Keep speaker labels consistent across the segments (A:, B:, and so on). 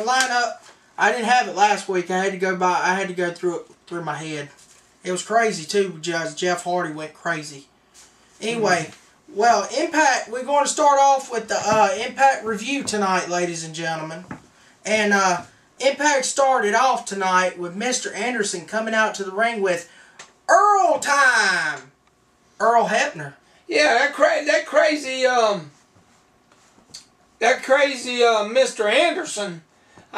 A: lineup. I didn't have it last week. I had to go through my head. It was crazy too. Jeff Hardy went crazy. Anyway, well, Impact. We're going to start off with the Impact review tonight, ladies and gentlemen. And Impact started off tonight with Mr. Anderson coming out to the ring with Earl time. Earl Hebner.
B: Yeah, that crazy Mr. Anderson.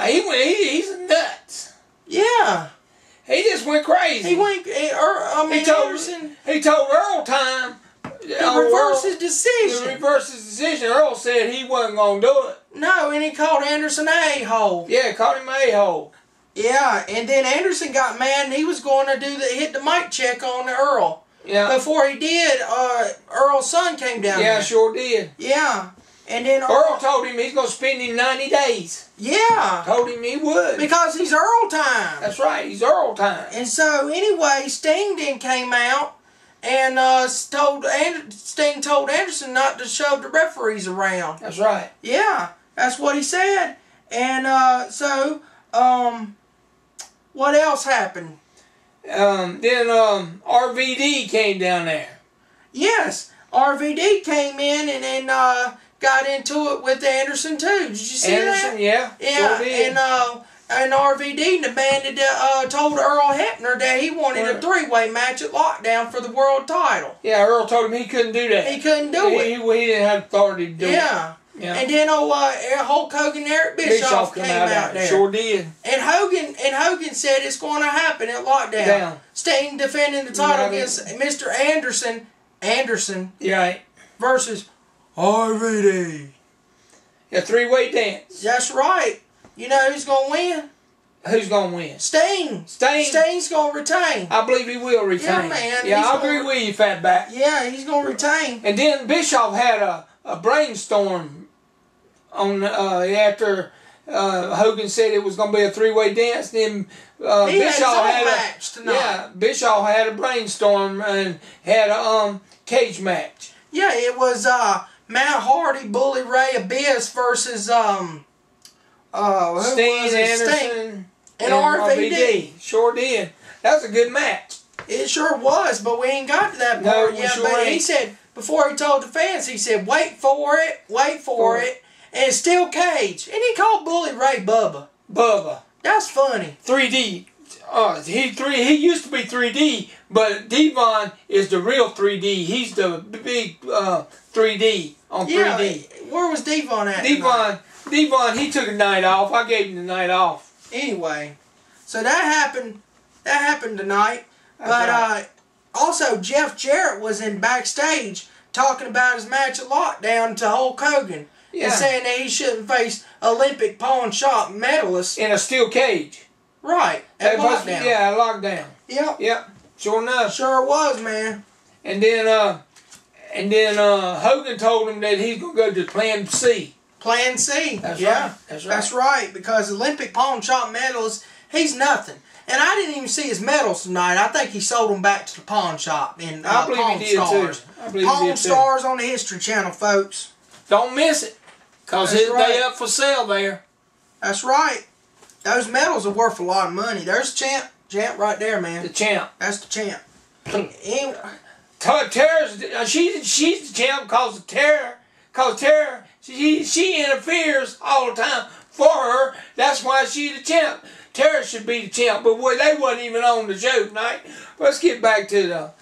B: He's nuts.
A: Yeah.
B: He just went crazy.
A: He told
B: Earl time
A: to reverse his decision.
B: To reverse his decision. Earl said he wasn't going to do it.
A: No, and he called Anderson a-hole.
B: Yeah, called him a-hole.
A: Yeah, and then Anderson got mad and he was going to hit the mic check on Earl.
B: Yeah.
A: Before he did, Earl's son came down there.
B: Yeah, sure did.
A: Yeah. And then
B: Earl told him he's going to spend him 90 days.
A: Yeah.
B: Told him he would.
A: Because he's Earl time.
B: That's right, he's Earl time.
A: And so, anyway, Sting then came out and Sting told Anderson not to shove the referees around.
B: That's right.
A: Yeah, that's what he said. And what else happened?
B: Then RVD came down there.
A: Yes, RVD came in and then got into it with Anderson too. Did you see
B: Anderson,
A: that?
B: yeah.
A: Yeah,
B: sure did.
A: And RVD demanded, told Earl Hebner that he wanted a three-way match at Lockdown for the world title.
B: Yeah, Earl told him he couldn't do that.
A: He couldn't do it.
B: He didn't have authority to do it.
A: Yeah. And then Hulk Hogan and Eric Bischoff came out there.
B: Sure did.
A: And Hogan said it's going to happen at Lockdown. Sting defending the title against Mr. Anderson.
B: Yeah.
A: Versus RVD.
B: A three-way dance.
A: That's right. You know who's going to win?
B: Who's going to win?
A: Sting. Sting's going to retain.
B: I believe he will retain.
A: Yeah, man.
B: Yeah, I agree with you, Fatback.
A: Yeah, he's going to retain.
B: And then Bischoff had a brainstorm on after Hogan said it was going to be a three-way dance. Then Bischoff had a match tonight. Yeah, Bischoff had a brainstorm and had a cage match.
A: Yeah, it was Matt Hardy, Bully Ray, Abyss versus
B: Sting, Anderson,
A: and RVD.
B: Sure did. That was a good match.
A: It sure was, but we ain't got to that part yet.
B: Sure
A: but
B: ain't.
A: He said, before he told the fans, he said, wait for it, and it's still cage. And he called Bully Ray Bubba.
B: Bubba.
A: That's funny.
B: 3D. He used to be 3D, but Devon is the real 3D. He's the big 3D on 3D.
A: Where was Devon at?
B: Devon, he took a night off. I gave him the night off.
A: Anyway, so that happened. That happened tonight. But also Jarrett was in backstage talking about his match at Lockdown to Hulk Hogan.
B: Yeah.
A: And saying that he shouldn't face Olympic pawn shop medalists
B: in a steel cage.
A: Right. At Lockdown.
B: Yeah, Lockdown.
A: Yep.
B: Yep. Sure enough.
A: Sure was, man.
B: And then Hogan told him that he's gonna go to Plan C.
A: Plan C.
B: That's right. That's right.
A: That's right. Because Olympic pawn shop medalist, he's nothing. And I didn't even see his medals tonight. I think he sold them back to the pawn shop in
B: I believe
A: Pawn
B: he did
A: Stars.
B: too. I believe
A: Pawn
B: he did
A: Stars on the History Channel, folks.
B: Don't miss it. Because they up for sale there.
A: That's right. Those medals are worth a lot of money. There's Champ. Champ right there, man.
B: The Champ.
A: That's the Champ.
B: Tara's, she's the Champ because Tara, she interferes all the time for her. That's why she's the Champ. Tara should be the Champ, but boy, they wasn't even on the show tonight. Let's get back to the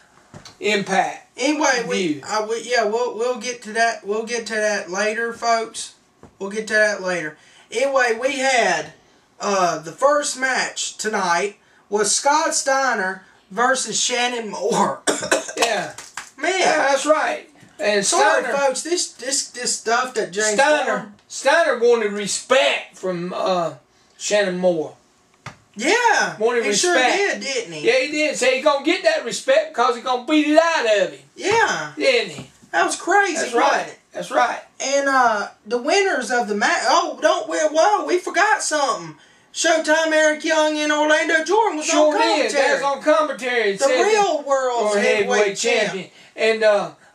B: Impact.
A: Anyway, we'll get to that. We'll get to that later, folks. We'll get to that later. Anyway, we had the first match tonight was Scott Steiner versus Shannon Moore.
B: Yeah,
A: man,
B: yeah, that's right. And
A: sorry,
B: Steiner,
A: folks, this stuff that James
B: Steiner wanted respect from Shannon Moore.
A: Yeah,
B: wanted
A: he
B: respect.
A: Sure did, didn't he?
B: Yeah, he did. Say he's gonna get that respect because he's gonna beat it out of him.
A: Yeah,
B: didn't he?
A: That was crazy.
B: That's right. That's right.
A: And the winners of the match. Oh, we forgot something. Showtime Eric Young and Orlando Jordan was on commentary.
B: That was on commentary.
A: The real world's heavyweight champion.
B: And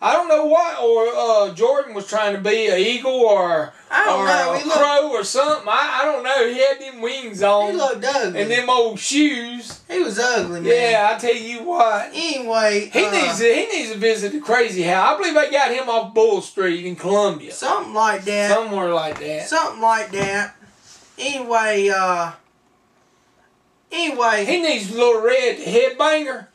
B: I don't know what, or Jordan was trying to be an eagle or a crow or something. I don't know. He had them wings on.
A: He looked ugly.
B: And them old shoes.
A: He was ugly, man.
B: Yeah, I tell you what.
A: Anyway,
B: he needs to visit the Crazy House. I believe I got him off Bull Street in Columbia.
A: Something like that.
B: Somewhere like that.
A: Something like that. Anyway,
B: he needs Little Red the headbanger.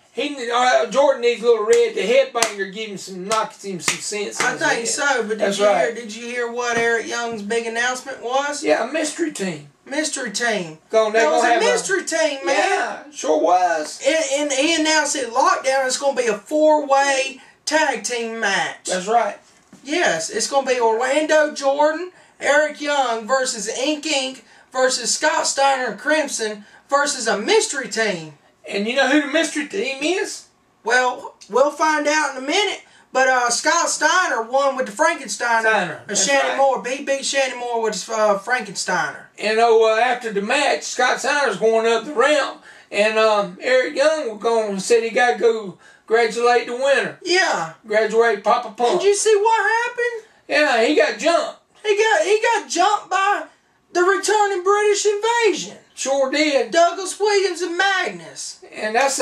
B: Jordan needs Little Red the headbanger, knocks him some sense.
A: I think so, but did you hear what Eric Young's big announcement was?
B: Yeah, a mystery team.
A: Mystery team.
B: That
A: was a mystery team, man.
B: Yeah, sure was.
A: And he announced it Lockdown. It's going to be a 4-way tag team match.
B: That's right.
A: Yes, it's going to be Orlando Jordan, Eric Young versus Inc. versus Scott Steiner and Crimson versus a mystery team.
B: And you know who the mystery team is?
A: Well, we'll find out in a minute. But Scott Steiner won with the Frankensteiner. Shannon Moore. He beat Shannon Moore with his Frankensteiner.
B: And after the match, Scott Steiner's going up the ramp. And Eric Young said he got to go congratulate the winner.
A: Yeah.
B: Graduate Papa Pump.
A: Did you see what happened?
B: Yeah, he got jumped.
A: He got jumped by the returning British invasion.
B: Sure did.
A: Douglas Williams and Magnus.
B: And that's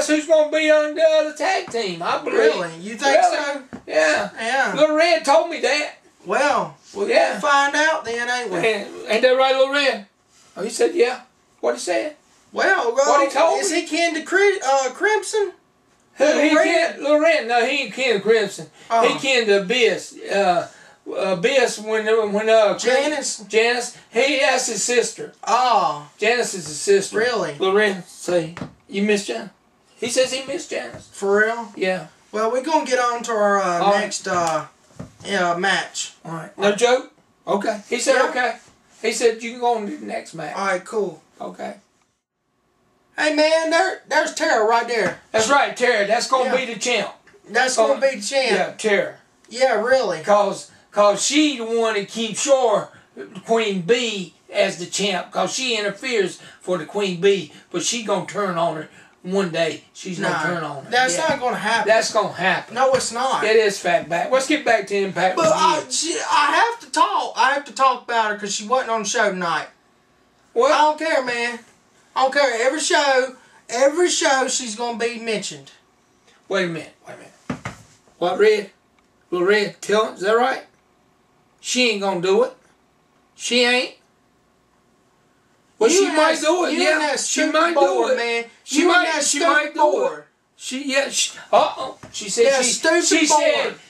B: who's going to be on the other tag team, I believe.
A: Really? You think so?
B: Yeah.
A: Yeah.
B: Little Red told me that.
A: Well, we'll find out then, ain't we?
B: Ain't that right, Little Red? Oh, he said, yeah. What he said?
A: Well,
B: what he told
A: is
B: me?
A: he kin to Crimson?
B: Little Red? No, he ain't kin to Crimson. He kin to Abyss. Abyss when
A: Janice?
B: That's his sister.
A: Oh.
B: Janice is his sister.
A: Really?
B: Little Red say, you miss Janice? He says he missed Janice.
A: For real?
B: Yeah.
A: Well, we're going to get on to our next match.
B: All right. No joke? Okay. He said okay. He said you can go on to the next match.
A: All right, cool.
B: Okay.
A: Hey, man, there's Tara right there.
B: That's right, Tara. That's going to be the champ.
A: That's going to be the champ.
B: Yeah, Tara.
A: Yeah, really.
B: Cause she the one that keeps Queen Bee as the champ. Because she interferes for the Queen Bee. But she going to turn on her one day. She's going to turn on her.
A: That's not going to happen.
B: That's going to happen.
A: No, it's not.
B: It is Fatback. Let's get back to Impact.
A: But I have to talk. I have to talk about her because she wasn't on the show tonight.
B: What?
A: I don't care, man. I don't care. Every show she's going to be mentioned.
B: Wait a minute. What, Red? Little Red, tell him, is that right? She ain't going to do it. She ain't. Well, she might do it, yeah. She might do it,
A: man.
B: She might do it. She said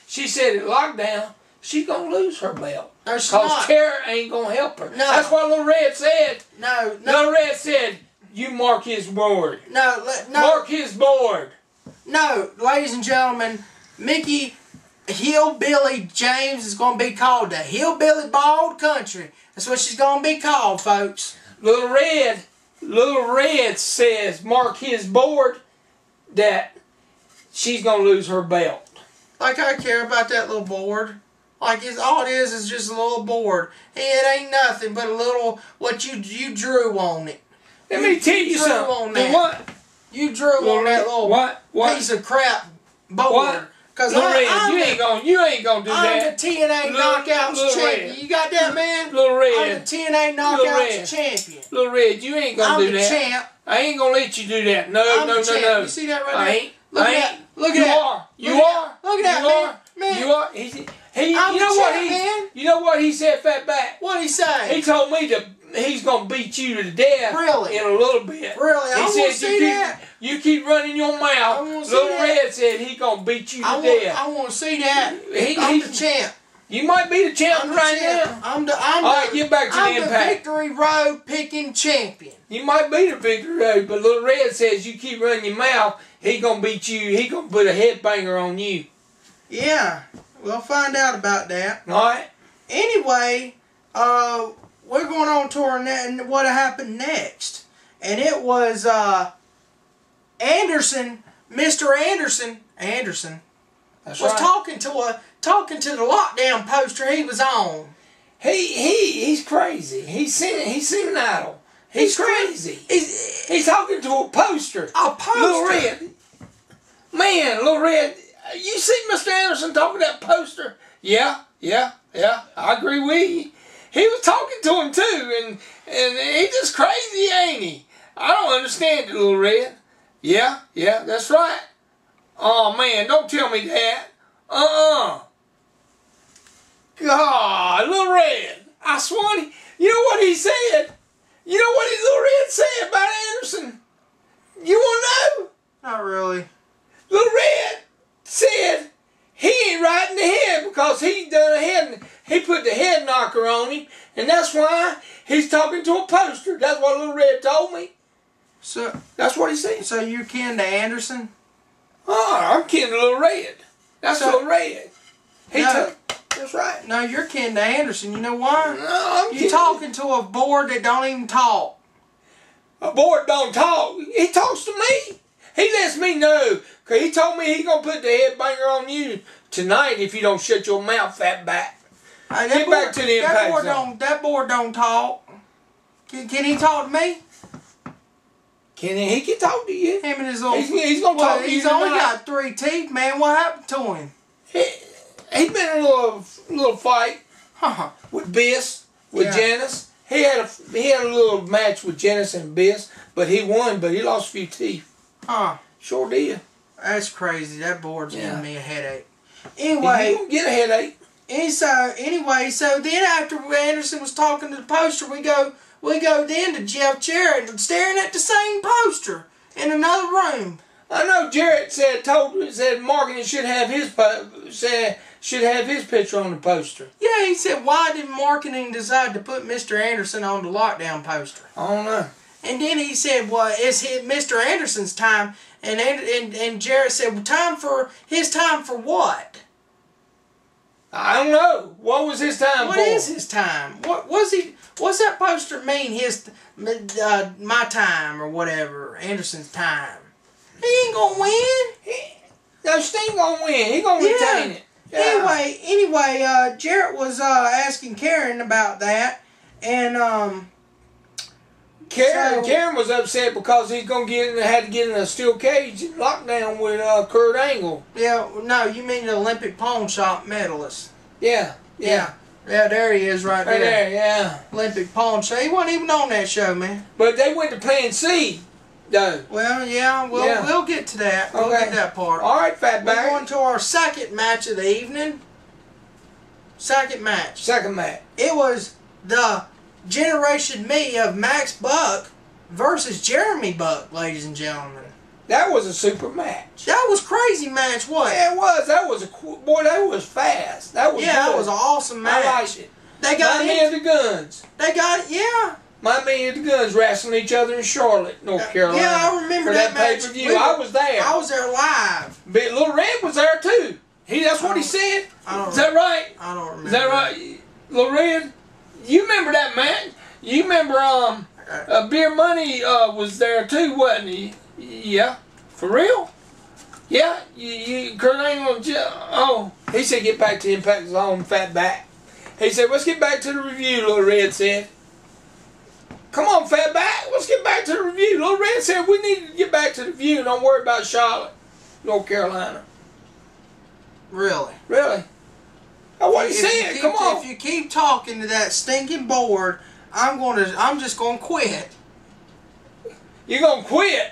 B: she said at Lockdown, she's going to lose her belt.
A: No, she's not.
B: Because Tara ain't going to help her.
A: No.
B: That's what Little Red said.
A: No.
B: Little Red said, you mark his board.
A: No.
B: Mark his board.
A: No, ladies and gentlemen, Mickey Hillbilly James is going to be called the Hillbilly Bald Country. That's what she's going to be called, folks.
B: Little Red says, mark his board, that she's going to lose her belt.
A: Like I care about that little board. Like all it is just a little board. It ain't nothing but a little, what you drew on it.
B: Let me tell you something. What?
A: You drew on that little piece of crap board.
B: What?
A: Because
B: you ain't gonna do that.
A: I'm the TNA Knockouts champion. You got that, man?
B: Little Red.
A: I'm the TNA Knockouts champion.
B: Little Red, you ain't gonna do that.
A: I'm the champ.
B: I ain't gonna let you do that. No.
A: You see that right there? Look at that. Look at that.
B: You are.
A: Look at that, man.
B: You are. You know what he said, Fatback?
A: What'd he say?
B: He told me he's gonna beat you to death.
A: Really?
B: In a little bit.
A: Really? I want to see that.
B: You keep running your mouth. Little Red said he gonna beat you to death.
A: I want to see that. I'm the champ.
B: You might be the champ now.
A: All
B: right, get back to the Impact.
A: I'm the Victory Road picking champion.
B: You might be the Victory Road, but Little Red says you keep running your mouth, he gonna beat you. He gonna put a headbanger on you.
A: Yeah, we'll find out about that.
B: All right.
A: Anyway, we're going on to what happened next, and it was Anderson, Mr. Anderson.
B: That's
A: was
B: right.
A: talking to the lockdown poster he was on.
B: He's crazy. He's senile. He's crazy. He's talking to a poster.
A: A poster.
B: Little Red. Man, Little Red, You see Mr. Anderson talking that poster? Yeah. I agree with you. He was talking to him too, and he just crazy, ain't he? I don't understand it, Little Red. Yeah, that's right. Oh man, don't tell me that. God, Little Red. I swan. You know what he said? You know what Little Red said about Anderson? You want to know?
A: Not really.
B: Little Red said he ain't right in the head because he done a head. He put the head knocker on him, and that's why he's talking to a poster. That's what Little Red told me.
A: So
B: that's what he said.
A: So you're kin to Anderson?
B: Oh, I'm kin to Little Red. That's Little Red. That's right.
A: No, you're kin to Anderson. You know why?
B: No,
A: you're talking to a board that don't even talk.
B: A board don't talk. He talks to me. He lets me know. Because he told me he going to put the headbanger on you tonight if you don't shut your mouth, fat bat. Get back to the impact zone.
A: That board don't talk. Can he talk to me?
B: He can talk to you.
A: Him and his little...
B: He's going to talk to you
A: He's only got 3 teeth, man. What happened to him?
B: He's been in a little fight with Biss, with Janice. He had a little match with Janice and Biss, but he won, but he lost a few teeth. Sure did.
A: That's crazy. That board's giving me a headache. Anyway,
B: you don't get a headache.
A: So then after Anderson was talking to the poster, we go then to Jeff Jarrett staring at the same poster in another room.
B: I know Jarrett said marketing should have his picture on the poster.
A: Yeah, he said, why did marketing decide to put Mr. Anderson on the lockdown poster?
B: I don't know.
A: And then he said, well, it's Mr. Anderson's time. And Jarrett said, well, his time for what?
B: I don't know. What was his time for?
A: What is his time? What's that poster mean? My time or whatever. Anderson's time. He ain't gonna win.
B: No, Sting gonna win. He gonna retain it. Yeah.
A: Anyway, Jarrett was asking Karen about that, and
B: Karen was upset because he's gonna had to get in a steel cage lockdown with Kurt Angle.
A: Yeah, no, you mean the Olympic pawn shop medalist?
B: Yeah.
A: Yeah, there he is right there.
B: There, yeah.
A: Olympic pawn shop. He wasn't even on that show, man.
B: But they went to Plan C, though.
A: Well, we'll get to that. We'll get that part.
B: All right, Fatback.
A: We're going to our second match of the evening. Second match. It was the Generation Me of Max Buck versus Jeremy Buck, ladies and gentlemen.
B: That was a super match.
A: That was crazy match, wasn't it?
B: Yeah, it was. That was fast. That was good.
A: That was an awesome match.
B: I liked it.
A: They got
B: My men the guns.
A: They got it, yeah.
B: My men the guns wrestling each other in Charlotte, North Carolina.
A: Yeah, I remember that match.
B: Pay-per-view. I was there.
A: I was there live.
B: But Little Red was there too. That's what he said. Is that right?
A: I don't remember.
B: Is that right? Little Red? You remember that match? You remember Beer Money was there too, wasn't he? Yeah. For real? Yeah. Kurt Angle. Oh, he said get back to Impact Zone, fat back. He said let's get back to the review. Little Red said. Come on, fat back. Let's get back to the review. Little Red said we need to get back to the review. Don't worry about Charlotte, North Carolina.
A: Really?
B: Really? That's what he said. Come on.
A: If you keep talking to that stinking board, I'm just gonna quit.
B: You're gonna quit?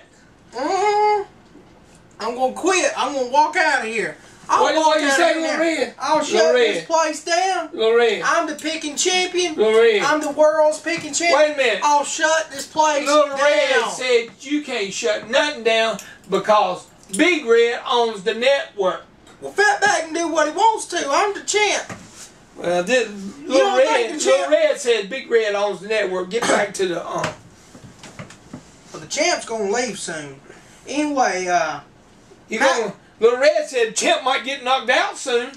A: I'm gonna quit. I'm gonna walk out of here.
B: What you say, Little Red?
A: I'll shut this place down.
B: Little Red.
A: I'm the picking champion.
B: Little Red.
A: I'm the world's picking champion.
B: Wait a minute.
A: I'll shut this place
B: down.
A: Little
B: Red said you can't shut nothing down because Big Red owns the network.
A: Well, Fatback can do what he wants to. I'm the champ.
B: Well, Little Red said Big Red owns the network. Get back to the
A: Well, the champ's gonna leave soon. Anyway,
B: Little Red said Champ might get knocked out soon.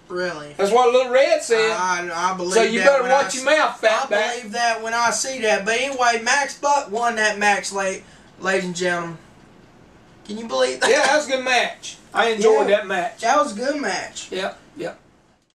A: Really?
B: That's what Little Red said.
A: I believe
B: that. So you better watch your mouth, Fatback.
A: I believe that when I see that. But anyway, Max Buck won that match, ladies and gentlemen. Can you believe that?
B: Yeah, that was a good match. I enjoyed that match.
A: That was a good match.
B: Yep.